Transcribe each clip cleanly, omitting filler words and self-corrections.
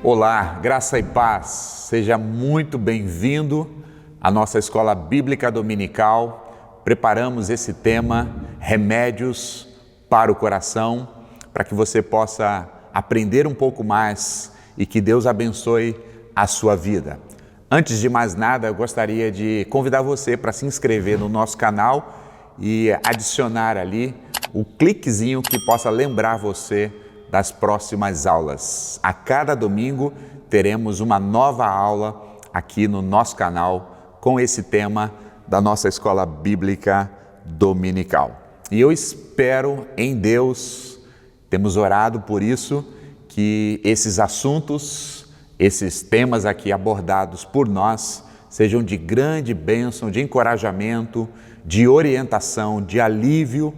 Olá, graça e paz, seja muito bem-vindo à nossa escola bíblica dominical. Preparamos esse tema, Remédios para o Coração, para que você possa aprender um pouco mais e que Deus abençoe a sua vida. Antes de mais nada, eu gostaria de convidar você para se inscrever no nosso canal e adicionar ali o cliquezinho que possa lembrar você das próximas aulas. A cada domingo teremos uma nova aula aqui no nosso canal com esse tema da nossa escola bíblica dominical. E eu espero em Deus, temos orado por isso, que esses assuntos, esses temas aqui abordados por nós sejam de grande bênção, de encorajamento, de orientação, de alívio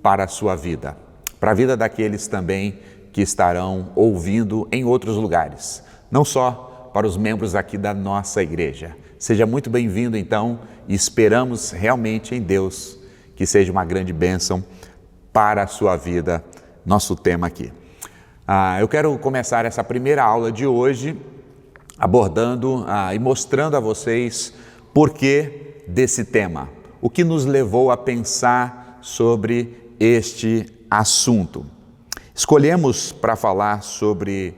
para a sua vida, para a vida daqueles também que estarão ouvindo em outros lugares, não só para os membros aqui da nossa igreja. Seja muito bem-vindo então e esperamos realmente em Deus que seja uma grande bênção para a sua vida, nosso tema aqui. Eu quero começar essa primeira aula de hoje abordando e mostrando a vocês por que desse tema, o que nos levou a pensar sobre este assunto. Escolhemos para falar sobre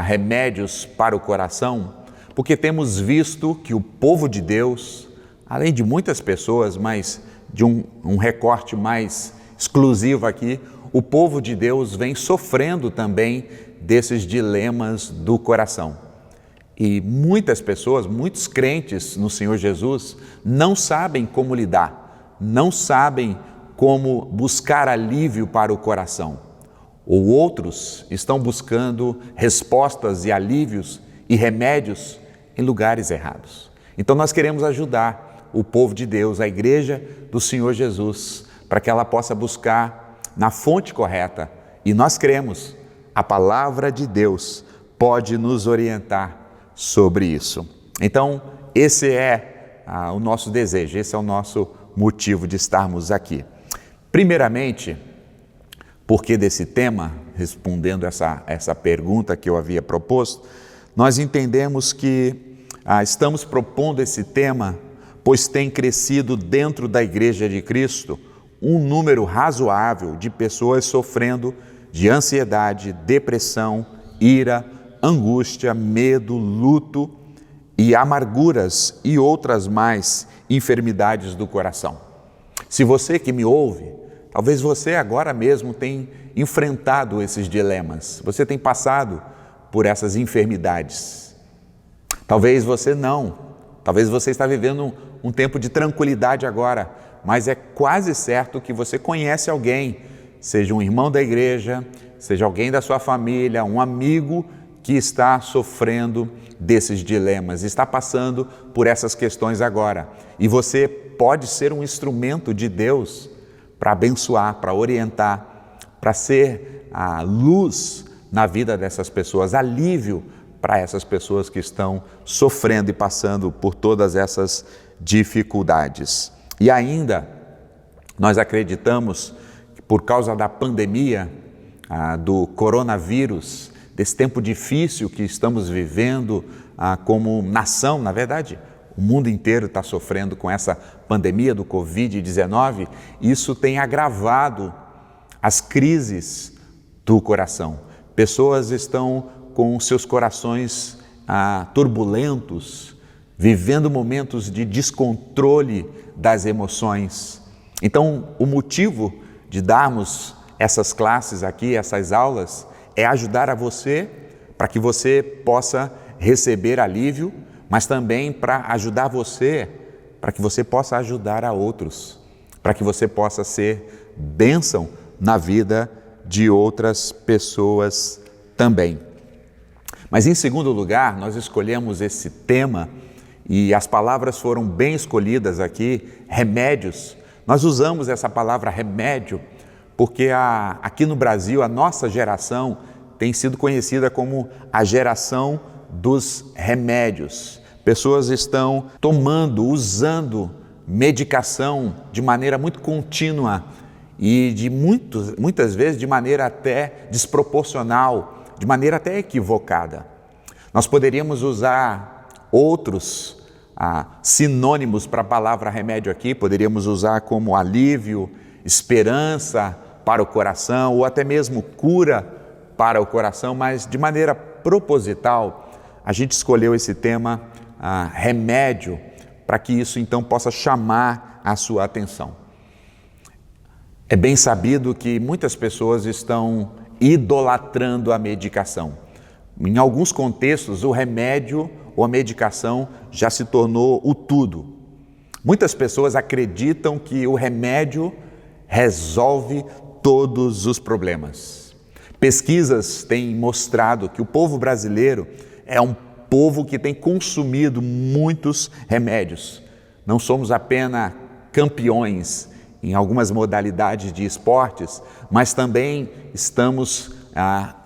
remédios para o coração, porque temos visto que o povo de Deus, além de muitas pessoas, mas de um recorte mais exclusivo aqui, o povo de Deus vem sofrendo também desses dilemas do coração. E muitas pessoas, muitos crentes no Senhor Jesus, não sabem como lidar, não sabem como buscar alívio para o coração. Ou outros estão buscando respostas e alívios e remédios em lugares errados. Então nós queremos ajudar o povo de Deus, a igreja do Senhor Jesus, para que ela possa buscar na fonte correta. E nós cremos, a palavra de Deus pode nos orientar sobre isso. Então esse é o nosso desejo, esse é o nosso motivo de estarmos aqui. Primeiramente, por que desse tema? Respondendo essa pergunta que eu havia proposto, nós entendemos que estamos propondo esse tema, pois tem crescido dentro da Igreja de Cristo um número razoável de pessoas sofrendo de ansiedade, depressão, ira, angústia, medo, luto e amarguras e outras mais enfermidades do coração. Se você que me ouve, talvez você agora mesmo tenha enfrentado esses dilemas, você tem passado por essas enfermidades. Talvez você não, talvez você está vivendo um tempo de tranquilidade agora, mas é quase certo que você conhece alguém, seja um irmão da igreja, seja alguém da sua família, um amigo que está sofrendo desses dilemas, está passando por essas questões agora. E você pode ser um instrumento de Deus para abençoar, para orientar, para ser a luz na vida dessas pessoas, alívio para essas pessoas que estão sofrendo e passando por todas essas dificuldades. E ainda, nós acreditamos que por causa da pandemia, do coronavírus, desse tempo difícil que estamos vivendo como nação, na verdade, o mundo inteiro está sofrendo com essa pandemia do Covid-19, isso tem agravado as crises do coração. Pessoas estão com seus corações turbulentos, vivendo momentos de descontrole das emoções. Então, o motivo de darmos essas classes aqui, essas aulas, é ajudar a você, para que você possa receber alívio, mas também para ajudar você, para que você possa ajudar a outros, para que você possa ser bênção na vida de outras pessoas também. Mas em segundo lugar, nós escolhemos esse tema e as palavras foram bem escolhidas aqui, remédios. Nós usamos essa palavra remédio porque aqui no Brasil a nossa geração tem sido conhecida como a geração dos remédios. Pessoas estão tomando, usando medicação de maneira muito contínua e muitas vezes de maneira até desproporcional, de maneira até equivocada. Nós poderíamos usar outros sinônimos para a palavra remédio aqui, poderíamos usar como alívio, esperança para o coração, ou até mesmo cura para o coração, mas de maneira proposital, a gente escolheu esse tema remédio, para que isso então possa chamar a sua atenção. É bem sabido que muitas pessoas estão idolatrando a medicação. Em alguns contextos, o remédio ou a medicação já se tornou o tudo. Muitas pessoas acreditam que o remédio resolve todos os problemas. Pesquisas têm mostrado que o povo brasileiro é um povo que tem consumido muitos remédios. Não somos apenas campeões em algumas modalidades de esportes, mas também estamos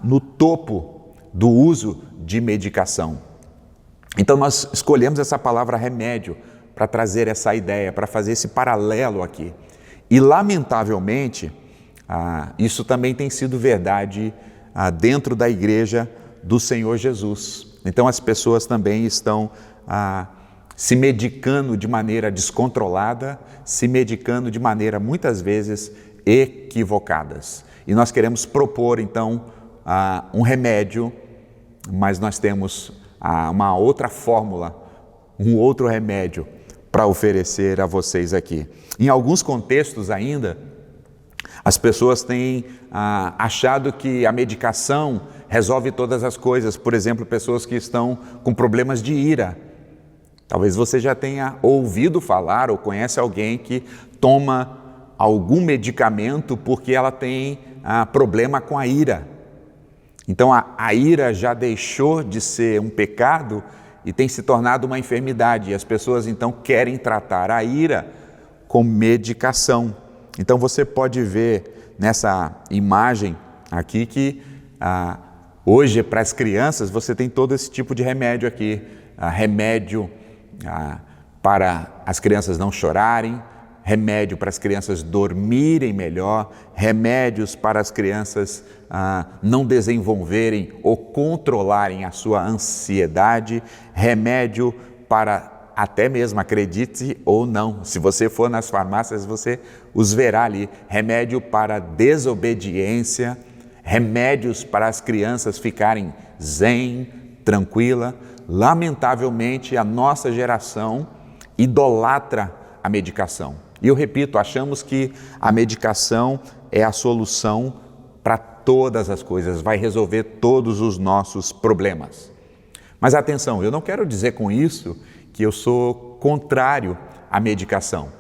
no topo do uso de medicação. Então nós escolhemos essa palavra remédio para trazer essa ideia, para fazer esse paralelo aqui. E lamentavelmente, isso também tem sido verdade dentro da igreja do Senhor Jesus. Então as pessoas também estão se medicando de maneira descontrolada, se medicando de maneira muitas vezes equivocadas. E nós queremos propor então um remédio, mas nós temos uma outra fórmula, um outro remédio para oferecer a vocês aqui. Em alguns contextos ainda, as pessoas têm achado que a medicação resolve todas as coisas. Por exemplo, pessoas que estão com problemas de ira. Talvez você já tenha ouvido falar ou conhece alguém que toma algum medicamento porque ela tem problema com a ira. Então a ira já deixou de ser um pecado e tem se tornado uma enfermidade. E as pessoas então querem tratar a ira com medicação. Então você pode ver nessa imagem aqui que hoje para as crianças você tem todo esse tipo de remédio aqui. Remédio para as crianças não chorarem, remédio para as crianças dormirem melhor, remédios para as crianças não desenvolverem ou controlarem a sua ansiedade, remédio para até mesmo, acredite ou não, se você for nas farmácias você os verá ali, remédio para desobediência, remédios para as crianças ficarem zen, tranquila. Lamentavelmente a nossa geração idolatra a medicação. E eu repito, achamos que a medicação é a solução para todas as coisas, vai resolver todos os nossos problemas. Mas atenção, eu não quero dizer com isso que eu sou contrário à medicação.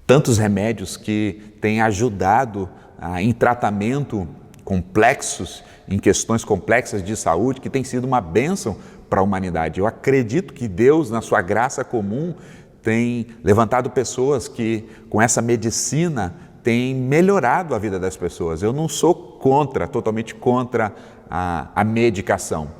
Tantos remédios que têm ajudado em tratamento complexos, em questões complexas de saúde, que tem sido uma bênção para a humanidade. Eu acredito que Deus, na sua graça comum, tem levantado pessoas que, com essa medicina, têm melhorado a vida das pessoas. Eu não sou totalmente contra a medicação.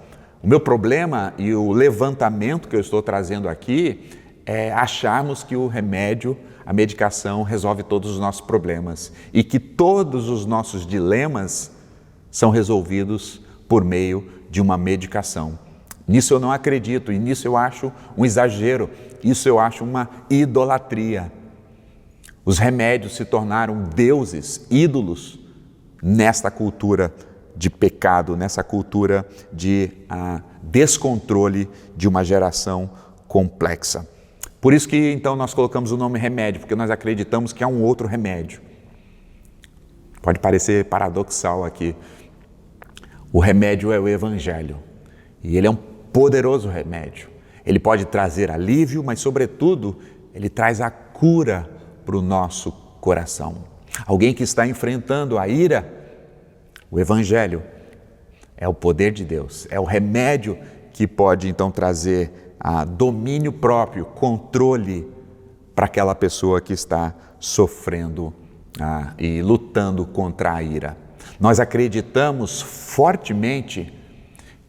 O meu problema e o levantamento que eu estou trazendo aqui é acharmos que o remédio, a medicação, resolve todos os nossos problemas e que todos os nossos dilemas são resolvidos por meio de uma medicação. Nisso eu não acredito e nisso eu acho um exagero, isso eu acho uma idolatria. Os remédios se tornaram deuses, ídolos, nesta cultura de pecado, nessa cultura de descontrole de uma geração complexa. Por isso que então nós colocamos o nome remédio, porque nós acreditamos que há um outro remédio. Pode parecer paradoxal aqui. O remédio é o Evangelho e ele é um poderoso remédio. Ele pode trazer alívio, mas sobretudo ele traz a cura para o nosso coração. Alguém que está enfrentando a ira, o Evangelho é o poder de Deus, é o remédio que pode então trazer domínio próprio, controle para aquela pessoa que está sofrendo e lutando contra a ira. Nós acreditamos fortemente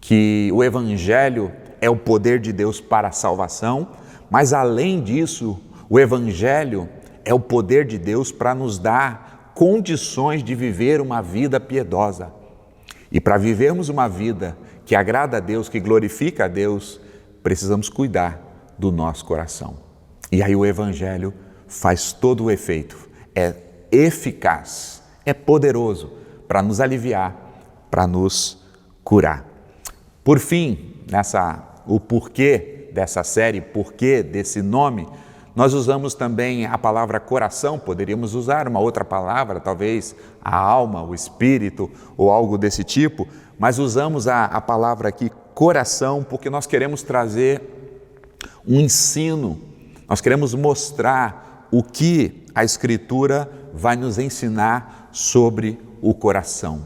que o Evangelho é o poder de Deus para a salvação, mas além disso, o Evangelho é o poder de Deus para nos dar condições de viver uma vida piedosa. E para vivermos uma vida que agrada a Deus, que glorifica a Deus, precisamos cuidar do nosso coração. E aí o Evangelho faz todo o efeito, é eficaz, é poderoso para nos aliviar, para nos curar. Por fim, o porquê dessa série, porquê desse nome, nós usamos também a palavra coração, poderíamos usar uma outra palavra, talvez a alma, o espírito ou algo desse tipo, mas usamos a palavra aqui coração porque nós queremos trazer um ensino, nós queremos mostrar o que a Escritura vai nos ensinar sobre o coração.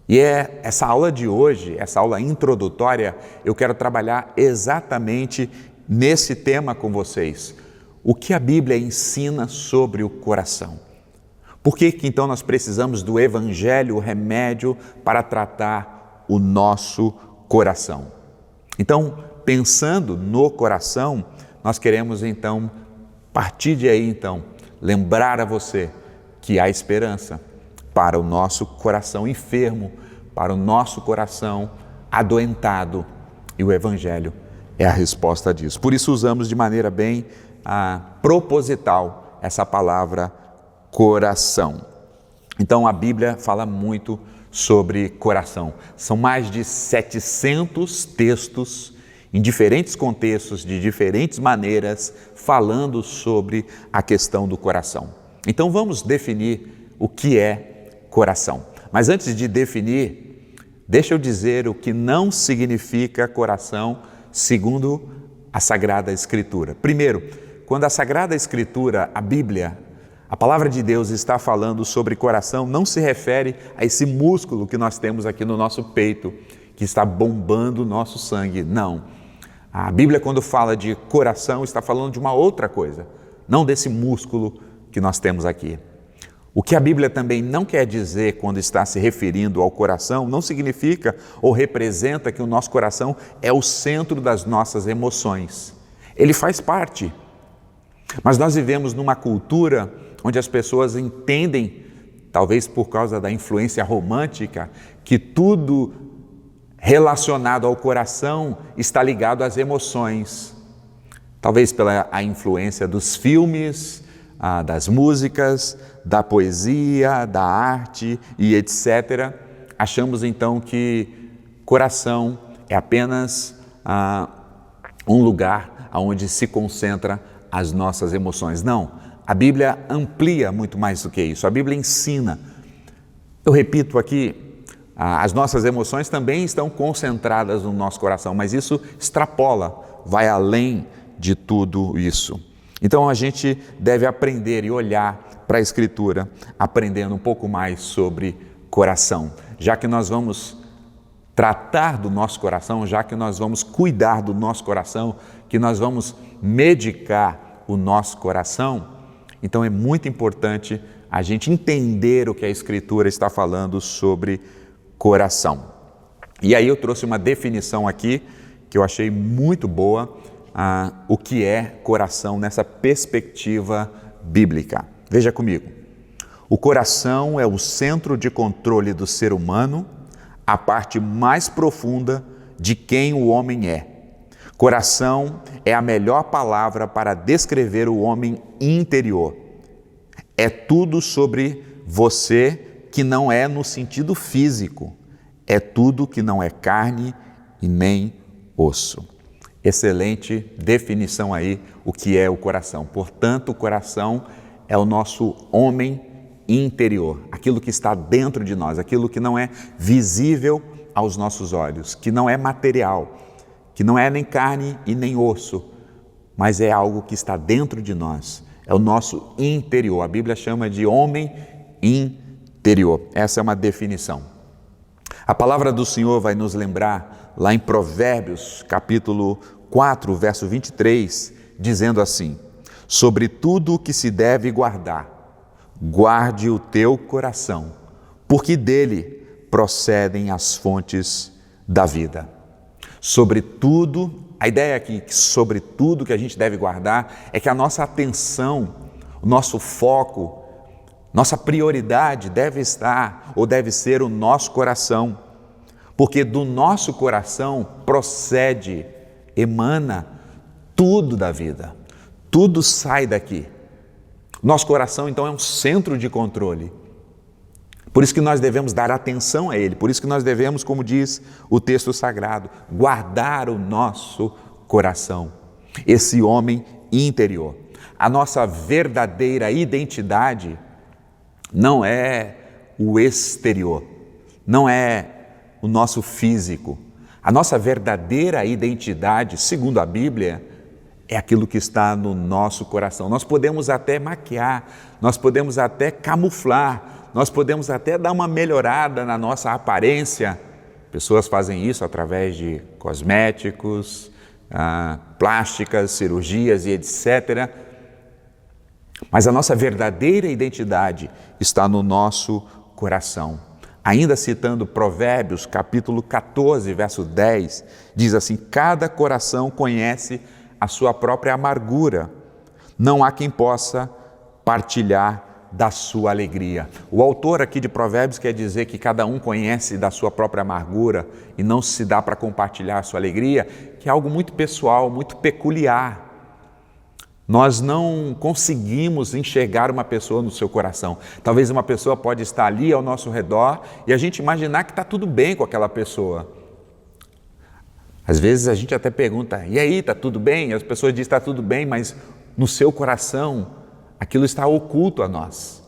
E essa aula de hoje, essa aula introdutória, eu quero trabalhar exatamente nesse tema com vocês. O que a Bíblia ensina sobre o coração? Por que então nós precisamos do Evangelho, o remédio para tratar o nosso coração? Então, pensando no coração, nós queremos então, partir de aí então, lembrar a você que há esperança para o nosso coração enfermo, para o nosso coração adoentado, e o Evangelho é a resposta disso. Por isso usamos de maneira bem proposital essa palavra coração. Então a Bíblia fala muito sobre coração. São mais de 700 textos em diferentes contextos, de diferentes maneiras, falando sobre a questão do coração. Então vamos definir o que é coração. Mas antes de definir, deixa eu dizer o que não significa coração segundo a Sagrada Escritura. Primeiro, quando a Sagrada Escritura, a Bíblia, a Palavra de Deus está falando sobre coração, não se refere a esse músculo que nós temos aqui no nosso peito, que está bombando o nosso sangue. Não. A Bíblia, quando fala de coração, está falando de uma outra coisa, não desse músculo que nós temos aqui. O que a Bíblia também não quer dizer quando está se referindo ao coração, não significa ou representa que o nosso coração é o centro das nossas emoções. Ele faz parte. Mas nós vivemos numa cultura onde as pessoas entendem, talvez por causa da influência romântica, que tudo relacionado ao coração está ligado às emoções. Talvez pela influência dos filmes, das músicas, da poesia, da arte e etc. Achamos então que coração é apenas um lugar onde se concentra as nossas emoções. Não, a Bíblia amplia muito mais do que isso. A Bíblia ensina. Eu repito aqui, as nossas emoções também estão concentradas no nosso coração, mas isso extrapola, vai além de tudo isso. Então a gente deve aprender e olhar para a Escritura, aprendendo um pouco mais sobre coração. Já que nós vamos tratar do nosso coração, já que nós vamos cuidar do nosso coração, que nós vamos medicar o nosso coração, então é muito importante a gente entender o que a Escritura está falando sobre coração. E aí eu trouxe uma definição aqui que eu achei muito boa, o que é coração nessa perspectiva bíblica. Veja comigo. O coração é o centro de controle do ser humano, a parte mais profunda de quem o homem é. Coração é a melhor palavra para descrever o homem interior. É tudo sobre você que não é no sentido físico. É tudo que não é carne e nem osso. Excelente definição aí, o que é o coração. Portanto, o coração é o nosso homem interior, aquilo que está dentro de nós, aquilo que não é visível aos nossos olhos, que não é material, que não é nem carne e nem osso, mas é algo que está dentro de nós, é o nosso interior. A Bíblia chama de homem interior. Essa é uma definição. A palavra do Senhor vai nos lembrar lá em Provérbios, capítulo 4, verso 23, dizendo assim: sobre tudo o que se deve guardar, guarde o teu coração, porque dele procedem as fontes da vida. Sobre tudo, a ideia aqui que sobre tudo que a gente deve guardar é que a nossa atenção, o nosso foco, nossa prioridade deve estar ou deve ser o nosso coração, porque do nosso coração procede, emana tudo da vida, tudo sai daqui. Nosso coração, então, é um centro de controle. Por isso que nós devemos dar atenção a ele, por isso que nós devemos, como diz o texto sagrado, guardar o nosso coração, esse homem interior. A nossa verdadeira identidade não é o exterior, não é o nosso físico. A nossa verdadeira identidade, segundo a Bíblia, é aquilo que está no nosso coração. Nós podemos até maquiar, nós podemos até camuflar, nós podemos até dar uma melhorada na nossa aparência. Pessoas fazem isso através de cosméticos, plásticas, cirurgias e etc. Mas a nossa verdadeira identidade está no nosso coração. Ainda citando Provérbios, capítulo 14, verso 10, diz assim: cada coração conhece a sua própria amargura, não há quem possa partilhar da sua alegria. O autor aqui de Provérbios quer dizer que cada um conhece da sua própria amargura e não se dá para compartilhar a sua alegria, que é algo muito pessoal, muito peculiar. Nós não conseguimos enxergar uma pessoa no seu coração. Talvez uma pessoa pode estar ali ao nosso redor e a gente imaginar que está tudo bem com aquela pessoa. Às vezes a gente até pergunta: e aí, está tudo bem? As pessoas dizem: está tudo bem, mas no seu coração aquilo está oculto a nós.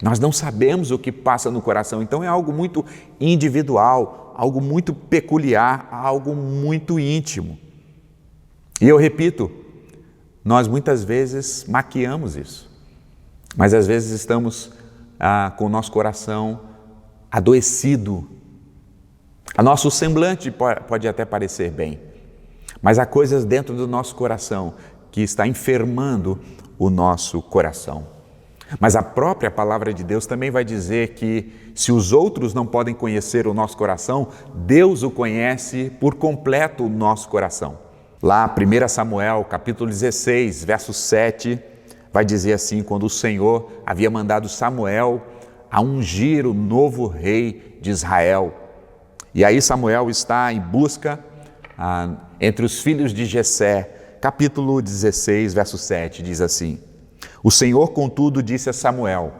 Nós não sabemos o que passa no coração, então é algo muito individual, algo muito peculiar, algo muito íntimo. E eu repito, nós muitas vezes maquiamos isso, mas às vezes estamos com o nosso coração adoecido. O nosso semblante pode até parecer bem, mas há coisas dentro do nosso coração que está enfermando o nosso coração. Mas a própria palavra de Deus também vai dizer que se os outros não podem conhecer o nosso coração, Deus o conhece por completo, o nosso coração. Lá, 1 Samuel, capítulo 16, verso 7, vai dizer assim: quando o Senhor havia mandado Samuel a ungir o novo rei de Israel. E aí Samuel está em busca entre os filhos de Jessé. Capítulo 16, verso 7, diz assim: o Senhor, contudo, disse a Samuel: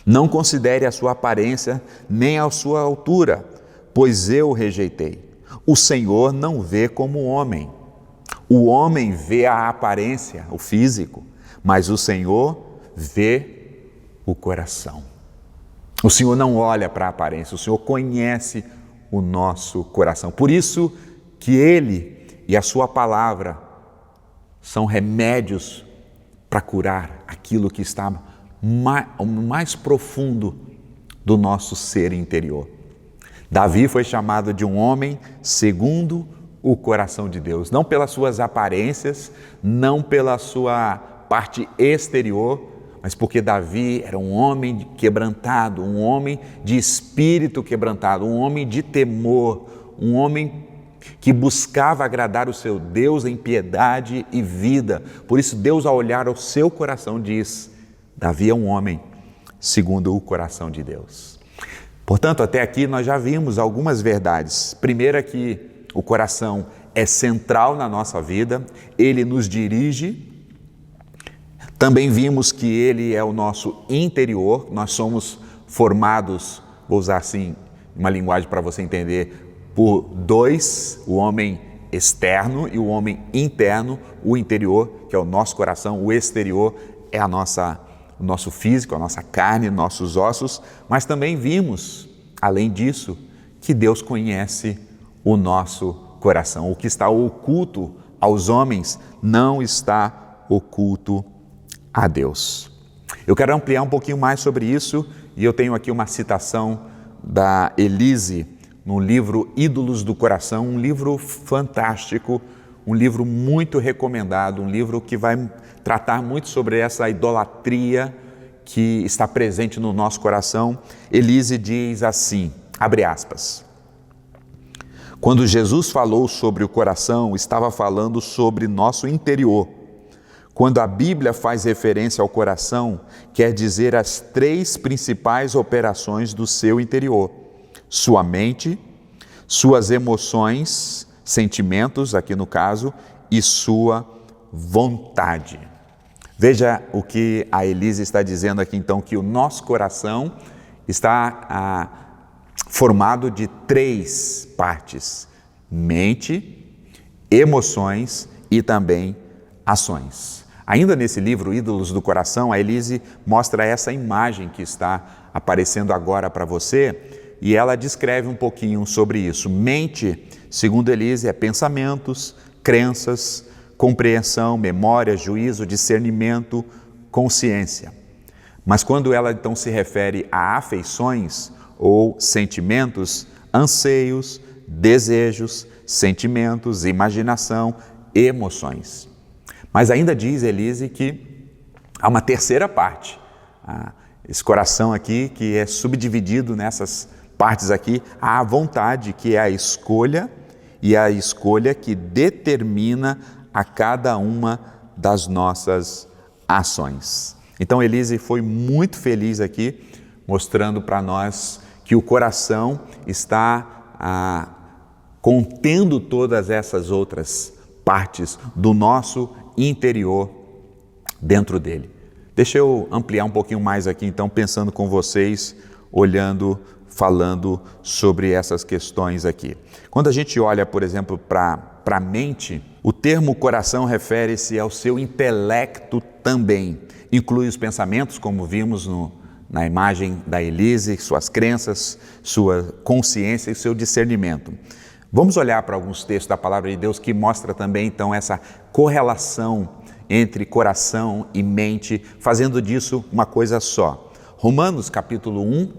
não considere a sua aparência nem a sua altura, pois eu o rejeitei. O Senhor não vê como o homem vê a aparência, o físico, mas o Senhor vê o coração. O Senhor não olha para a aparência, o Senhor conhece o nosso coração. Por isso que Ele e a sua palavra são remédios para curar aquilo que está mais profundo do nosso ser interior. Davi foi chamado de um homem segundo o coração de Deus, não pelas suas aparências, não pela sua parte exterior, mas porque Davi era um homem quebrantado, um homem de espírito quebrantado, um homem de temor, um homem que buscava agradar o seu Deus em piedade e vida. Por isso Deus, ao olhar ao seu coração, diz: Davi é um homem segundo o coração de Deus. Portanto, até aqui nós já vimos algumas verdades. Primeiro é que o coração é central na nossa vida, ele nos dirige. Também vimos que ele é o nosso interior, nós somos formados, vou usar assim uma linguagem para você entender, por dois, o homem externo e o homem interno, o interior, que é o nosso coração, o exterior é o nosso físico, a nossa carne, nossos ossos, mas também vimos, além disso, que Deus conhece o nosso coração. O que está oculto aos homens não está oculto a Deus. Eu quero ampliar um pouquinho mais sobre isso e eu tenho aqui uma citação da Elise no livro Ídolos do Coração, um livro fantástico, um livro muito recomendado, um livro que vai tratar muito sobre essa idolatria que está presente no nosso coração. Elise diz assim, abre aspas: quando Jesus falou sobre o coração, estava falando sobre nosso interior. Quando a Bíblia faz referência ao coração, quer dizer as três principais operações do seu interior: sua mente, suas emoções, sentimentos, aqui no caso, e sua vontade. Veja o que a Elise está dizendo aqui, então, que o nosso coração está formado de 3 partes: mente, emoções e também ações. Ainda nesse livro, Ídolos do Coração, a Elise mostra essa imagem que está aparecendo agora para você e ela descreve um pouquinho sobre isso. Mente, segundo Elise, é pensamentos, crenças, compreensão, memória, juízo, discernimento, consciência. Mas quando ela então se refere a afeições ou sentimentos, anseios, desejos, sentimentos, imaginação, emoções. Mas ainda diz Elise que há uma terceira parte, esse coração aqui que é subdividido nessas partes aqui, há a vontade, que é a escolha, e a escolha que determina a cada uma das nossas ações. Então Elise foi muito feliz aqui, mostrando para nós que o coração está contendo todas essas outras partes do nosso interior dentro dele. Deixa eu ampliar um pouquinho mais aqui, então, pensando com vocês, olhando, falando sobre essas questões aqui. Quando a gente olha, por exemplo, para a mente, o termo coração refere-se ao seu intelecto também. Inclui os pensamentos, como vimos na imagem da Elise, suas crenças, sua consciência e seu discernimento. Vamos olhar para alguns textos da Palavra de Deus que mostra também, então, essa correlação entre coração e mente, fazendo disso uma coisa só. Romanos capítulo 1,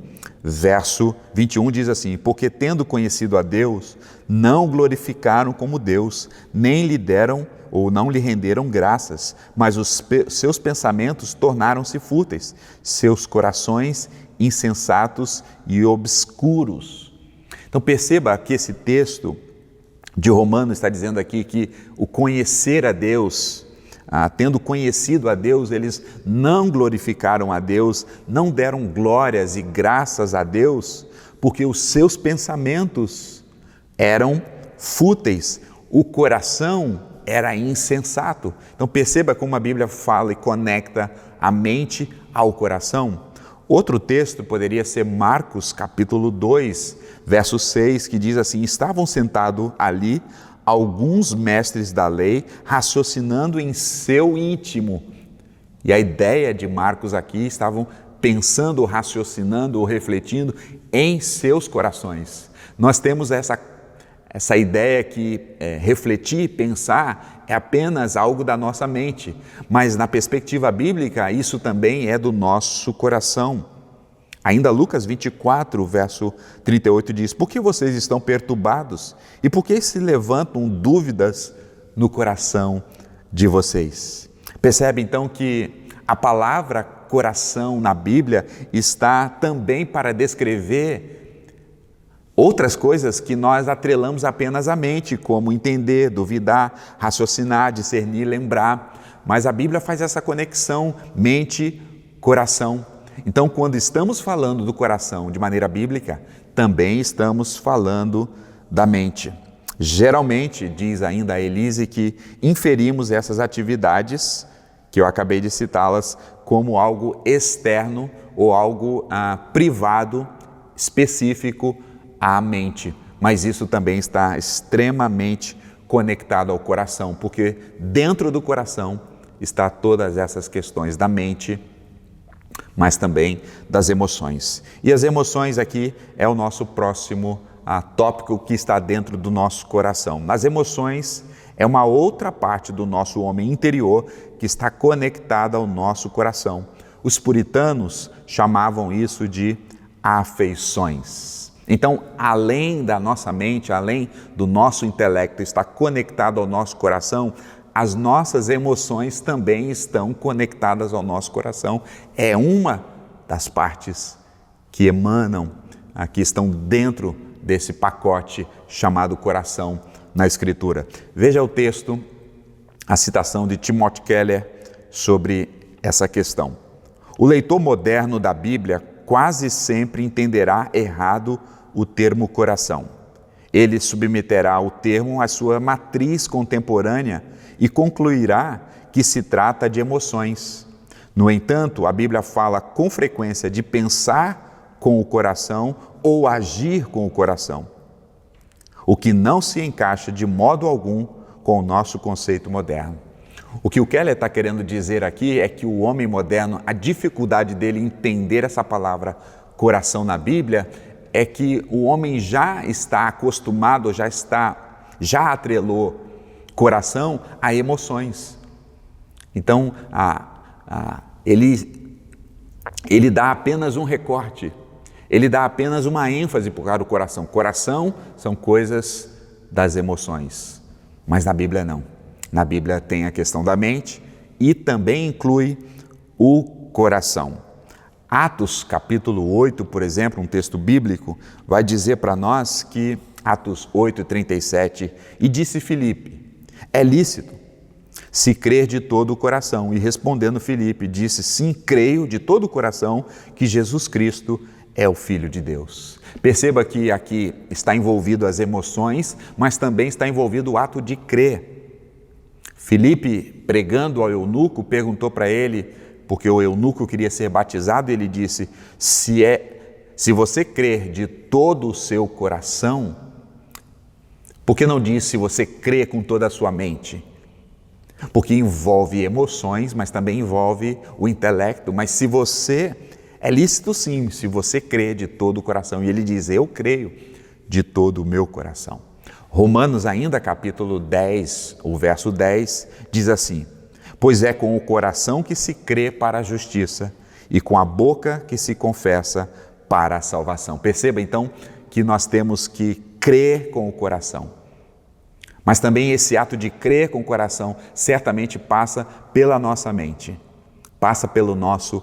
verso 21 diz assim: porque tendo conhecido a Deus, não o glorificaram como Deus, nem lhe deram ou não lhe renderam graças, mas os seus pensamentos tornaram-se fúteis, seus corações insensatos e obscuros. Então perceba que esse texto de Romanos está dizendo aqui que o conhecer a Deus, tendo conhecido a Deus, eles não glorificaram a Deus, não deram glórias e graças a Deus, porque os seus pensamentos eram fúteis, o coração era insensato. Então perceba como a Bíblia fala e conecta a mente ao coração. Outro texto poderia ser Marcos capítulo 2, verso 6, que diz assim: estavam sentados ali alguns mestres da lei, raciocinando em seu íntimo. E a ideia de Marcos aqui, estavam pensando, raciocinando ou refletindo em seus corações. Nós temos essa ideia que refletir, pensar, é apenas algo da nossa mente, mas na perspectiva bíblica, isso também é do nosso coração. Ainda Lucas 24, verso 38 diz: por que vocês estão perturbados? E por que se levantam dúvidas no coração de vocês? Percebe então que a palavra coração na Bíblia está também para descrever outras coisas que nós atrelamos apenas à mente, como entender, duvidar, raciocinar, discernir, lembrar. Mas a Bíblia faz essa conexão mente-coração. Então, quando estamos falando do coração de maneira bíblica, também estamos falando da mente. Geralmente, diz ainda a Elise, que inferimos essas atividades, que eu acabei de citá-las, como algo externo ou algo privado, específico à mente. Mas isso também está extremamente conectado ao coração, porque dentro do coração está todas essas questões da mente, mas também das emoções. E as emoções aqui é o nosso próximo tópico que está dentro do nosso coração. As emoções é uma outra parte do nosso homem interior que está conectada ao nosso coração. Os puritanos chamavam isso de afeições. Então, além da nossa mente, além do nosso intelecto estar conectado ao nosso coração, as nossas emoções também estão conectadas ao nosso coração. É uma das partes que emanam, que estão dentro desse pacote chamado coração na Escritura. Veja o texto, a citação de Timothy Keller sobre essa questão. O leitor moderno da Bíblia quase sempre entenderá errado o termo coração. Ele submeterá o termo à sua matriz contemporânea e concluirá que se trata de emoções. No entanto, a Bíblia fala com frequência de pensar com o coração ou agir com o coração, o que não se encaixa de modo algum com o nosso conceito moderno. O que o Keller está querendo dizer aqui é que o homem moderno, a dificuldade dele entender essa palavra coração na Bíblia é que o homem já está acostumado, já atrelou coração a emoções. Então, ele dá apenas um recorte, ele dá apenas uma ênfase para o coração. Coração são coisas das emoções, mas na Bíblia não. Na Bíblia tem a questão da mente e também inclui o coração. Atos capítulo 8, por exemplo, um texto bíblico, vai dizer para nós que, Atos 8:37, e disse Filipe, é lícito se crer de todo o coração. E respondendo Filipe, disse, sim, creio de todo o coração que Jesus Cristo é o Filho de Deus. Perceba que aqui está envolvido as emoções, mas também está envolvido o ato de crer. Filipe, pregando ao eunuco, perguntou para ele, porque o eunuco queria ser batizado, ele disse, se você crer de todo o seu coração, por que não diz se você crê com toda a sua mente? Porque envolve emoções, mas também envolve o intelecto. Mas se você, é lícito sim, se você crê de todo o coração. E ele diz, eu creio de todo o meu coração. Romanos ainda, capítulo 10, o verso 10, diz assim, pois é com o coração que se crê para a justiça e com a boca que se confessa para a salvação. Perceba então que nós temos que crer com o coração. Mas também esse ato de crer com o coração certamente passa pela nossa mente, passa pelo nosso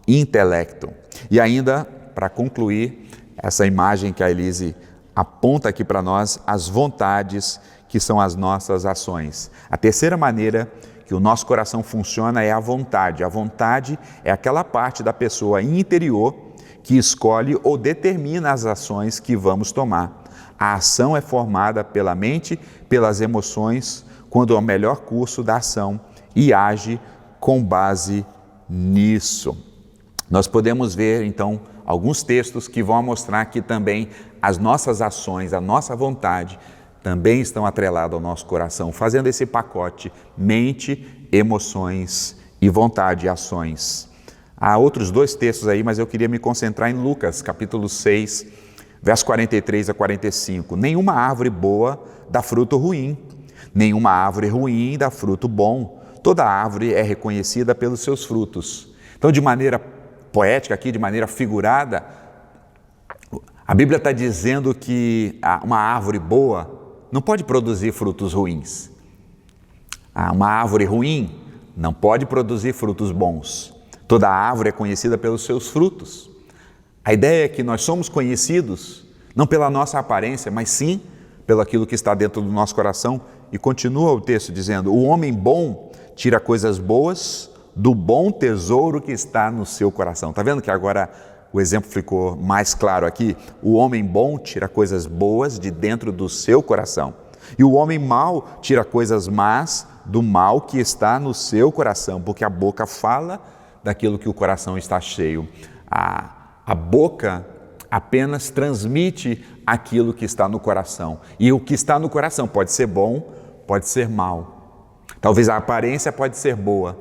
intelecto. E ainda, para concluir, essa imagem que a Elise aponta aqui para nós, as vontades que são as nossas ações. A terceira maneira que o nosso coração funciona é a vontade. A vontade é aquela parte da pessoa interior que escolhe ou determina as ações que vamos tomar. A ação é formada pela mente, pelas emoções, quando é o melhor curso da ação e age com base nisso. Nós podemos ver, então, alguns textos que vão mostrar que também as nossas ações, a nossa vontade, também estão atreladas ao nosso coração, fazendo esse pacote mente, emoções e vontade, ações. Há outros dois textos aí, mas eu queria me concentrar em Lucas, capítulo 6, verso 43 a 45. Nenhuma árvore boa dá fruto ruim, nenhuma árvore ruim dá fruto bom. Toda árvore é reconhecida pelos seus frutos. Então, de maneira poética aqui, de maneira figurada, a Bíblia está dizendo que uma árvore boa não pode produzir frutos ruins. Uma árvore ruim não pode produzir frutos bons. Toda árvore é conhecida pelos seus frutos. A ideia é que nós somos conhecidos não pela nossa aparência, mas sim pelo aquilo que está dentro do nosso coração. E continua o texto dizendo, o homem bom tira coisas boas do bom tesouro que está no seu coração. Está vendo que agora o exemplo ficou mais claro aqui? O homem bom tira coisas boas de dentro do seu coração. E o homem mau tira coisas más do mal que está no seu coração, porque a boca fala daquilo que o coração está cheio. A boca apenas transmite aquilo que está no coração. E o que está no coração pode ser bom, pode ser mal. Talvez a aparência pode ser boa,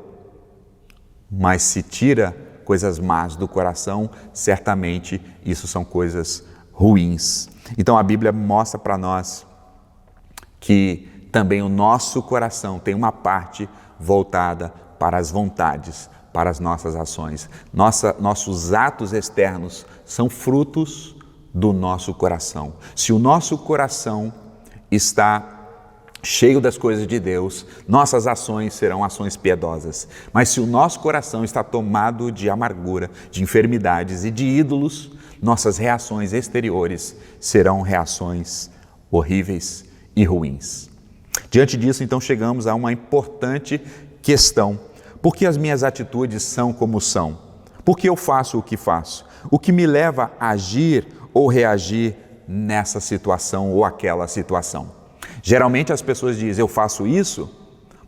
mas se tira coisas más do coração, certamente isso são coisas ruins. Então a Bíblia mostra para nós que também o nosso coração tem uma parte voltada para as vontades, para as nossas ações. Nossos atos externos são frutos do nosso coração. Se o nosso coração está cheio das coisas de Deus, nossas ações serão ações piedosas. Mas se o nosso coração está tomado de amargura, de enfermidades e de ídolos, nossas reações exteriores serão reações horríveis e ruins. Diante disso, então, chegamos a uma importante questão. Por que as minhas atitudes são como são? Por que eu faço o que faço? O que me leva a agir ou reagir nessa situação ou aquela situação. Geralmente as pessoas dizem, eu faço isso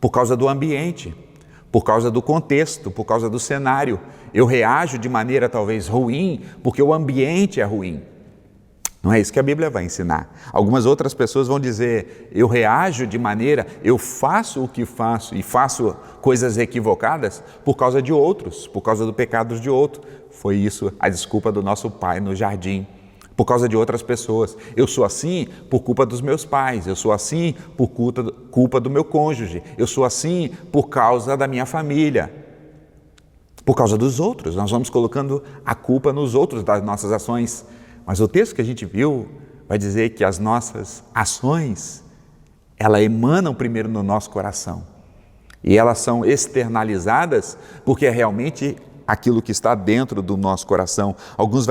por causa do ambiente, por causa do contexto, por causa do cenário. Eu reajo de maneira talvez ruim porque o ambiente é ruim. Não é isso que a Bíblia vai ensinar. Algumas outras pessoas vão dizer, eu faço o que faço e faço coisas equivocadas por causa de outros, por causa do pecado de outro. Foi isso a desculpa do nosso pai no jardim, por causa de outras pessoas. Eu sou assim por culpa dos meus pais, eu sou assim por culpa do meu cônjuge, eu sou assim por causa da minha família, por causa dos outros. Nós vamos colocando a culpa nos outros das nossas ações. Mas o texto que a gente viu vai dizer que as nossas ações, elas emanam primeiro no nosso coração. E elas são externalizadas porque é realmente aquilo que está dentro do nosso coração. Alguns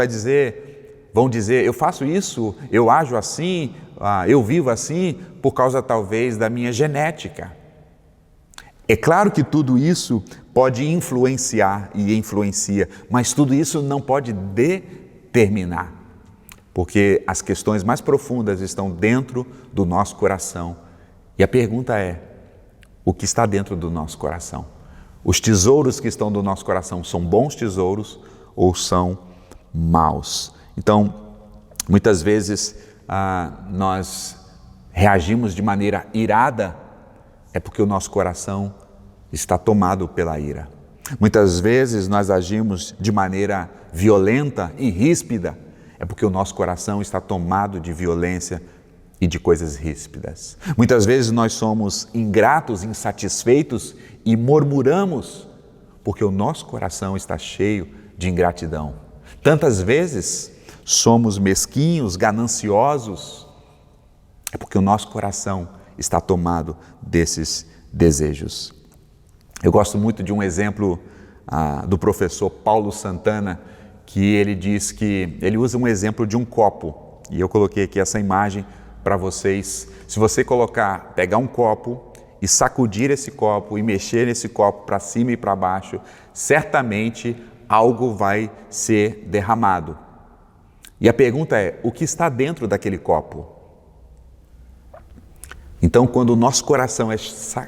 vão dizer, eu faço isso, eu ajo assim, eu vivo assim, por causa talvez da minha genética. É claro que tudo isso pode influenciar e influencia, mas tudo isso não pode determinar. Porque as questões mais profundas estão dentro do nosso coração. E a pergunta é, o que está dentro do nosso coração? Os tesouros que estão do nosso coração são bons tesouros ou são maus? Então, muitas vezes nós reagimos de maneira irada, é porque o nosso coração está tomado pela ira. Muitas vezes nós agimos de maneira violenta e ríspida, é porque o nosso coração está tomado de violência e de coisas ríspidas. Muitas vezes nós somos ingratos, insatisfeitos e murmuramos, porque o nosso coração está cheio de ingratidão. Tantas vezes somos mesquinhos, gananciosos, é porque o nosso coração está tomado desses desejos. Eu gosto muito de um exemplo do professor Paulo Santana, que ele diz que ele usa um exemplo de um copo, e eu coloquei aqui essa imagem para vocês. Se você pegar um copo e sacudir esse copo e mexer nesse copo para cima e para baixo, certamente algo vai ser derramado. E a pergunta é, o que está dentro daquele copo? Então, quando o nosso coração é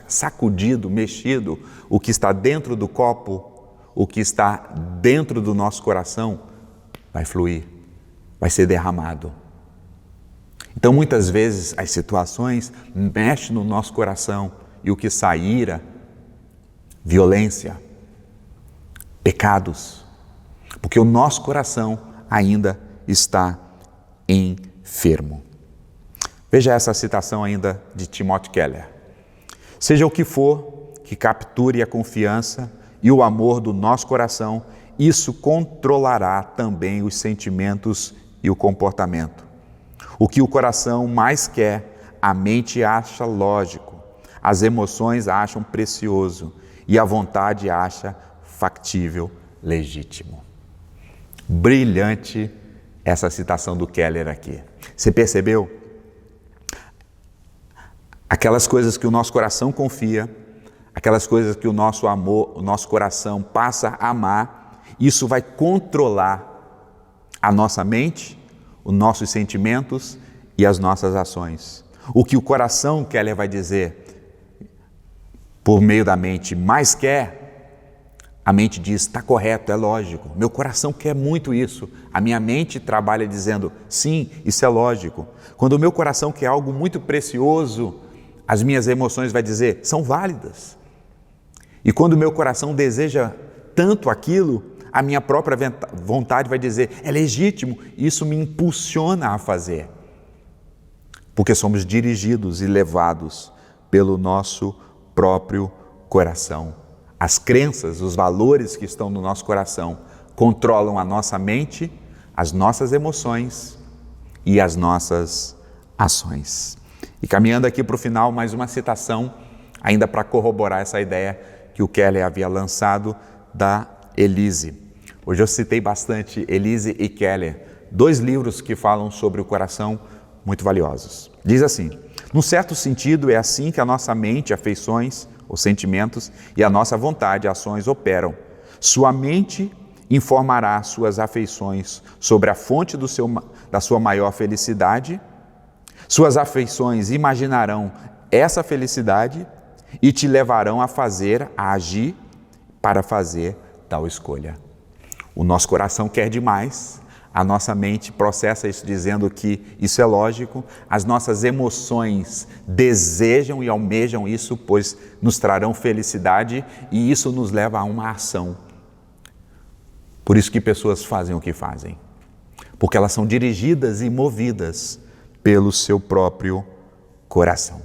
sacudido, mexido, o que está dentro do copo, o que está dentro do nosso coração vai fluir, vai ser derramado. Então, muitas vezes, as situações mexem no nosso coração e o que sai, ira, violência, pecados, porque o nosso coração ainda está enfermo. Veja essa citação ainda de Timothy Keller. Seja o que for que capture a confiança e o amor do nosso coração, isso controlará também os sentimentos e o comportamento. O que o coração mais quer, a mente acha lógico, as emoções acham precioso e a vontade acha factível, legítimo. Brilhante essa citação do Keller aqui. Você percebeu? Aquelas coisas que o nosso coração confia, aquelas coisas que o nosso amor, o nosso coração passa a amar, isso vai controlar a nossa mente, os nossos sentimentos e as nossas ações. O que o coração, Keller vai dizer, por meio da mente, mais quer, a mente diz, está correto, é lógico. Meu coração quer muito isso. A minha mente trabalha dizendo, sim, isso é lógico. Quando o meu coração quer algo muito precioso, as minhas emoções vai dizer, são válidas. E quando o meu coração deseja tanto aquilo, a minha própria vontade vai dizer, é legítimo, isso me impulsiona a fazer. Porque somos dirigidos e levados pelo nosso próprio coração. As crenças, os valores que estão no nosso coração controlam a nossa mente, as nossas emoções e as nossas ações. E caminhando aqui para o final, mais uma citação, ainda para corroborar essa ideia que o Keller havia lançado da Elise. Hoje eu citei bastante Elise e Keller, 2 livros que falam sobre o coração muito valiosos. Diz assim, num certo sentido é assim que a nossa mente, afeições, os sentimentos e a nossa vontade, ações operam. Sua mente informará suas afeições sobre a fonte da sua maior felicidade. Suas afeições imaginarão essa felicidade e te levarão a agir para fazer tal escolha. O nosso coração quer demais, a nossa mente processa isso dizendo que isso é lógico, as nossas emoções desejam e almejam isso, pois nos trarão felicidade e isso nos leva a uma ação. Por isso que pessoas fazem o que fazem, porque elas são dirigidas e movidas pelo seu próprio coração.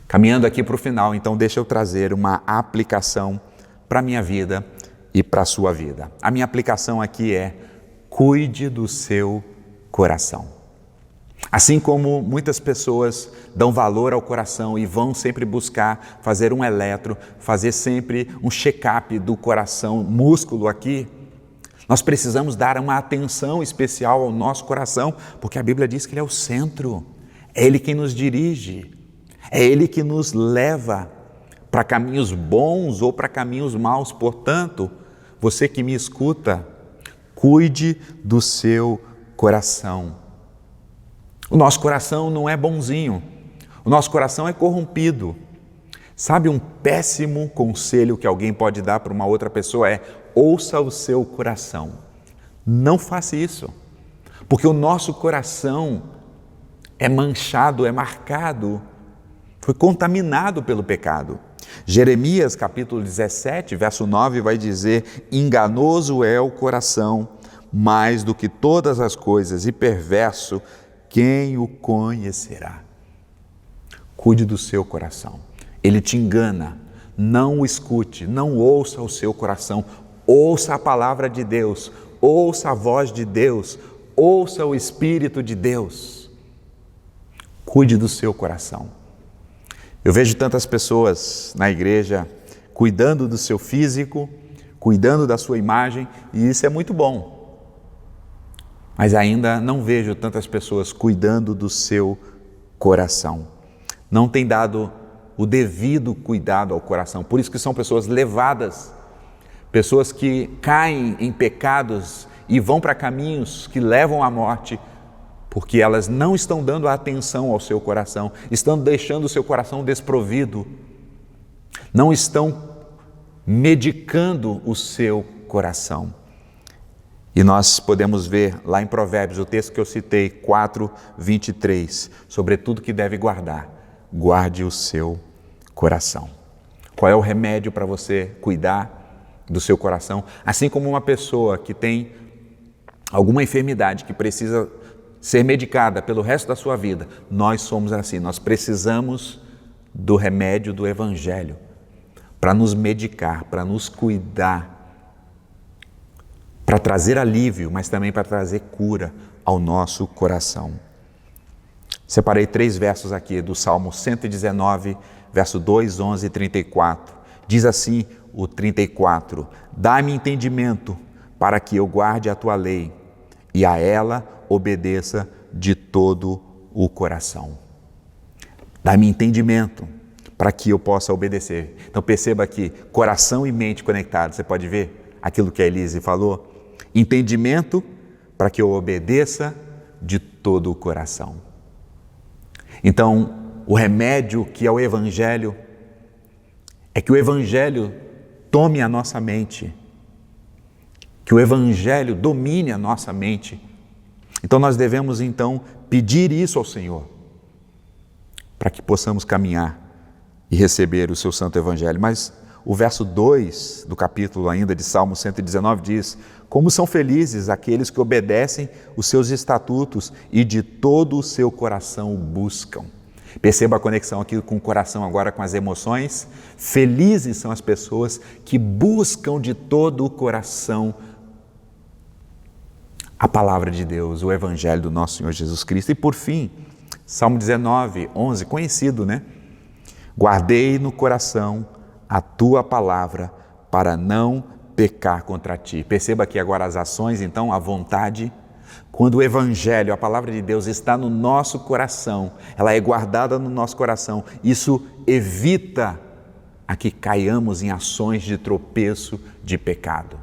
Caminhando aqui para o final, então deixa eu trazer uma aplicação para a minha vida e para a sua vida. A minha aplicação aqui é: cuide do seu coração. Assim como muitas pessoas dão valor ao coração e vão sempre buscar fazer um eletro, fazer sempre um check-up do coração, músculo aqui, nós precisamos dar uma atenção especial ao nosso coração, porque a Bíblia diz que ele é o centro, é ele quem nos dirige, é ele que nos leva para caminhos bons ou para caminhos maus. Portanto, você que me escuta, cuide do seu coração. O nosso coração não é bonzinho, o nosso coração é corrompido. Sabe, um péssimo conselho que alguém pode dar para uma outra pessoa é: ouça o seu coração. Não faça isso, porque o nosso coração é manchado, é marcado, foi contaminado pelo pecado. Jeremias capítulo 17, verso 9 vai dizer: enganoso é o coração mais do que todas as coisas e perverso, quem o conhecerá? Cuide do seu coração. Ele te engana. Não o escute, não ouça o seu coração. Ouça a palavra de Deus, ouça a voz de Deus, ouça o Espírito de Deus. Cuide do seu coração. Eu vejo tantas pessoas na igreja cuidando do seu físico, cuidando da sua imagem, e isso é muito bom. Mas ainda não vejo tantas pessoas cuidando do seu coração. Não tem dado o devido cuidado ao coração. Por isso que são pessoas levadas, pessoas que caem em pecados e vão para caminhos que levam à morte, porque elas não estão dando atenção ao seu coração, estão deixando o seu coração desprovido, não estão medicando o seu coração. E nós podemos ver lá em Provérbios, o texto que eu citei, 4:23, sobre tudo que deve guardar, guarde o seu coração. Qual é o remédio para você cuidar do seu coração? Assim como uma pessoa que tem alguma enfermidade que precisa ser medicada pelo resto da sua vida, nós somos assim, nós precisamos do remédio do Evangelho para nos medicar, para nos cuidar, para trazer alívio, mas também para trazer cura ao nosso coração. Separei 3 versos aqui do Salmo 119, verso 2, 11 e 34. Diz assim o 34: dá-me entendimento para que eu guarde a tua lei e a ela obedeça de todo o coração. Dá-me entendimento para que eu possa obedecer. Então perceba aqui, coração e mente conectados. Você pode ver aquilo que a Elise falou? Entendimento para que eu obedeça de todo o coração. Então, o remédio que é o Evangelho é que o Evangelho tome a nossa mente, que o Evangelho domine a nossa mente. Então nós devemos então pedir isso ao Senhor, para que possamos caminhar e receber o seu santo Evangelho. Mas o verso 2 do capítulo ainda de Salmo 119 diz: como são felizes aqueles que obedecem os seus estatutos e de todo o seu coração o buscam. Perceba a conexão aqui com o coração agora com as emoções. Felizes são as pessoas que buscam de todo o coração a palavra de Deus, o Evangelho do nosso Senhor Jesus Cristo. E por fim, Salmo 19, 11, conhecido, né? Guardei no coração a tua palavra para não pecar contra ti. Perceba aqui agora as ações, então, a vontade. Quando o Evangelho, a palavra de Deus está no nosso coração, ela é guardada no nosso coração, isso evita a que caiamos em ações de tropeço, de pecado.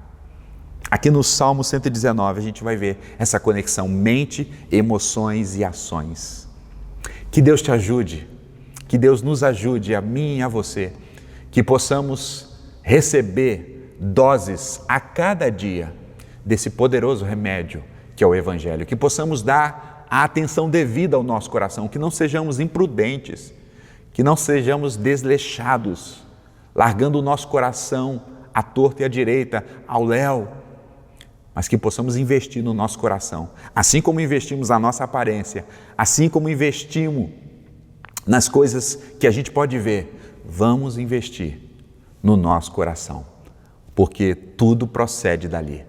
Aqui no Salmo 119 a gente vai ver essa conexão mente, emoções e ações. Que Deus te ajude, que Deus nos ajude, a mim e a você, que possamos receber doses a cada dia desse poderoso remédio que é o Evangelho, que possamos dar a atenção devida ao nosso coração, que não sejamos imprudentes, que não sejamos desleixados, largando o nosso coração à torta e à direita, ao léu, mas que possamos investir no nosso coração, assim como investimos na nossa aparência, assim como investimos nas coisas que a gente pode ver, vamos investir no nosso coração, porque tudo procede dali.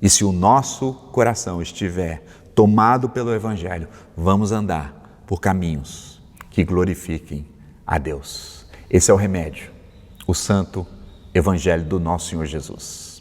E se o nosso coração estiver tomado pelo Evangelho, vamos andar por caminhos que glorifiquem a Deus. Esse é o remédio, o santo Evangelho do nosso Senhor Jesus.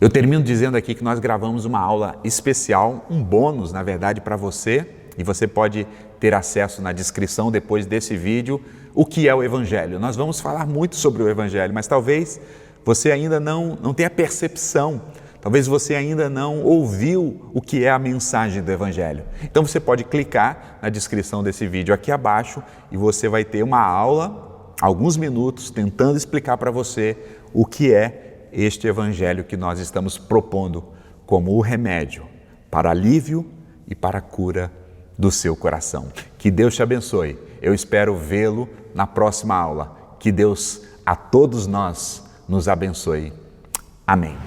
Eu termino dizendo aqui que nós gravamos uma aula especial, um bônus, na verdade, para você, e você pode ter acesso na descrição depois desse vídeo, o que é o Evangelho. Nós vamos falar muito sobre o Evangelho, mas talvez você ainda não tenha percepção, talvez você ainda não ouviu o que é a mensagem do Evangelho. Então você pode clicar na descrição desse vídeo aqui abaixo e você vai ter uma aula, alguns minutos, tentando explicar para você o que é este Evangelho que nós estamos propondo como o remédio para alívio e para a cura do seu coração. Que Deus te abençoe. Eu espero vê-lo na próxima aula. Que Deus a todos nós nos abençoe. Amém.